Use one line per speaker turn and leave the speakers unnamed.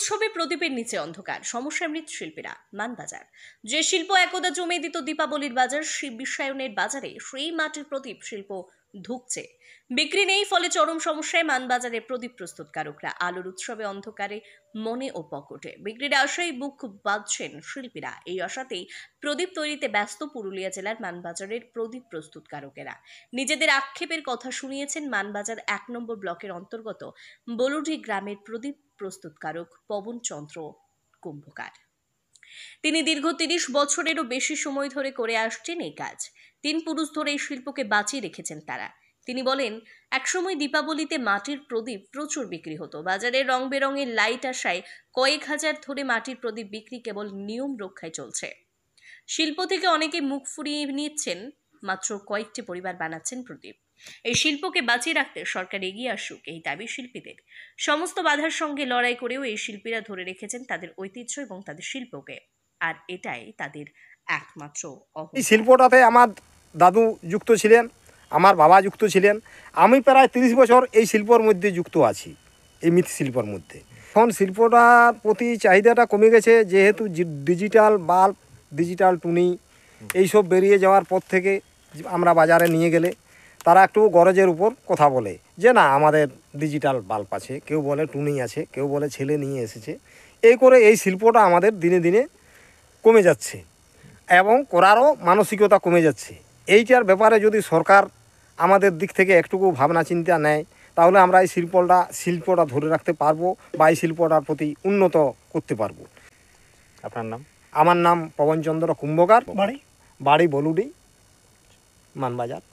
উৎসবে প্রদীপের নিচে অন্ধকার, সমস্যায় মৃৎশিল্পীরা। মানবাজার, যে শিল্প একদা জমে দিত দীপাবলির বাজার, সেই বিশ্বায়নের বাজারে সেই মাটির প্রদীপ শিল্প ধুঁকছে। বিক্রি নেই, ফলে চরম সমস্যায় মানবাজারে প্রদীপ প্রস্তুতকারকরা। আলোর উৎসবে অন্ধকারে মনে ও পকেটে বিক্রির আশায় বুক বাঁধছেন শিল্পীরা। এই আশাতেই প্রদীপ তৈরিতে ব্যস্ত পুরুলিয়া জেলার মানবাজারের প্রদীপ প্রস্তুতকারকেরা। নিজেদের আক্ষেপের কথা শুনিয়েছেন মানবাজার 1 নম্বর ব্লকের অন্তর্গত বলুডি গ্রামের প্রদীপ প্রস্তুতকারক পবন চন্দ্র কুম্ভকার। তিনি দীর্ঘ 30 বছরেরও বেশি সময় ধরে করে আসছেন এই কাজ। 3 পুরুষ ধরে এই শিল্পকে বাঁচিয়ে রেখেছেন তারা। তিনি বলেন, একসময় দীপাবলিতে মাটির প্রদীপ প্রচুর বিক্রি হতো। বাজারে রং বেরঙের লাইট আসায় কয়েক হাজার ধরে মাটির প্রদীপ বিক্রি কেবল নিয়ম রক্ষায় চলছে। শিল্প থেকে অনেকে মুখ ফুরিয়ে নিচ্ছেন, মাত্র কয়েকটি পরিবার বানাচ্ছেন প্রদীপ। এই শিল্পকে বাঁচিয়ে রাখতে সরকার এগিয়ে আসুক, এই দাবি শিল্পীদের। সমস্ত বাধার সঙ্গে লড়াই করেও এই শিল্পীরা ধরে রেখেছেন তাদের ঐতিহ্য এবং তাদের শিল্পকে, আর এটাই তাদের একমাত্র
এই শিল্পটাতে আমার দাদু যুক্ত ছিলেন, আমার বাবা যুক্ত ছিলেন। আমি প্রায় 30 বছর এই শিল্পর মধ্যে যুক্ত আছি, এই মৃৎশিল্পর মধ্যে। এখন শিল্পটার প্রতি চাহিদাটা কমে গেছে, যেহেতু ডিজিটাল বাল্ব, ডিজিটাল টুনি এইসব বেরিয়ে যাওয়ার পর থেকে আমরা বাজারে নিয়ে গেলে তারা একটু গরজের উপর কথা বলে যে না আমাদের ডিজিটাল বাল্ব আছে, কেউ বলে টুনি আছে, কেউ বলে ছেলে নিয়ে এসেছে। এই করে এই শিল্পটা আমাদের দিনে দিনে কমে যাচ্ছে এবং করারও মানসিকতা কমে যাচ্ছে। এইটার ব্যাপারে যদি সরকার আমাদের দিক থেকে একটুকু ভাবনা চিন্তা নেয়, তাহলে আমরা এই শিল্পটা ধরে রাখতে পারবো বা এই শিল্পটার প্রতি উন্নত করতে পারবো।
আপনার নাম?
আমার নাম পবনচন্দ্র কুম্ভকার, বাড়ি বলুডি, মানবাজার।